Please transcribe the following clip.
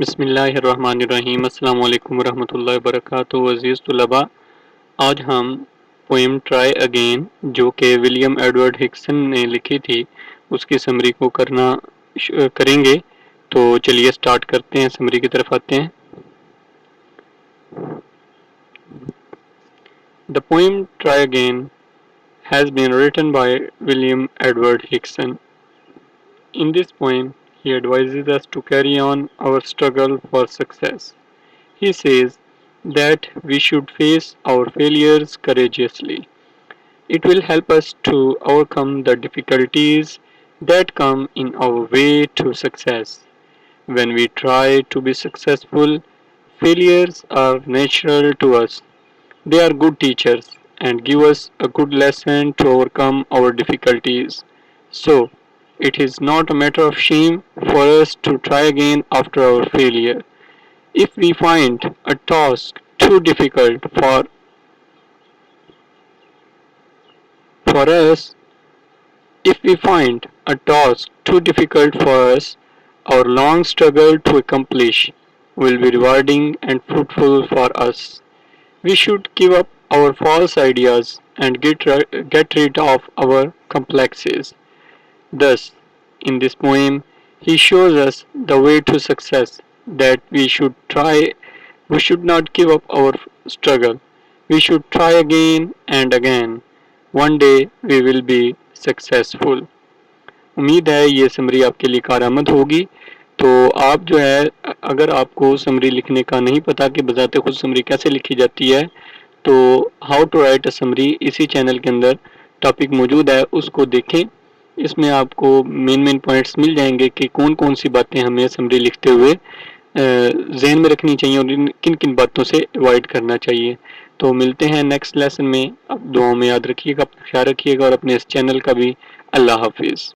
बिस्मिल्लाहिर्रहमानिर्रहीम अस्सलाम वालेकुम रहमतुल्लाहि व बरकातुहू। अज़ीज़ तुलबा, आज हम पोएम ट्राई अगेन जो कि विलियम एडवर्ड हिक्सन ने लिखी थी उसकी समरी को करेंगे। तो चलिए स्टार्ट करते हैं, समरी की तरफ आते हैं। The poem try again has been written by William Edward Hickson. In this poem, he advises us to carry on our struggle for success. He says that we should face our failures courageously. It will help us to overcome the difficulties that come in our way to success. When we try to be successful, failures are natural to us. They are good teachers and give us a good lesson to overcome our difficulties. So, it is not a matter of shame for us to try again after our failure. If we find a task too difficult for us, if we find a task too difficult for us, our long struggle to accomplish will be rewarding and fruitful for us. We should give up our false ideas and get rid of our complexes. Thus, in this poem, he shows us the way to success, that we should not give up our struggle. We should try again and again. One day we will be successful. उम्मीद है ये summary आपके लिए कारआमद होगी। तो आप जो है, अगर आपको समरी लिखने का नहीं पता कि बजाते खुद समरी कैसे लिखी जाती है, तो how to write a summary इसी चैनल के अंदर टॉपिक मौजूद है, उसको देखें। इसमें आपको मेन पॉइंट्स मिल जाएंगे कि कौन कौन सी बातें हमें समरी लिखते हुए जहन में रखनी चाहिए और किन किन बातों से अवॉइड करना चाहिए। तो मिलते हैं नेक्स्ट लेसन में। आप दुआओं में याद रखिएगा, अपना ख्याल रखिएगा और अपने इस चैनल का भी। अल्लाह हाफिज़।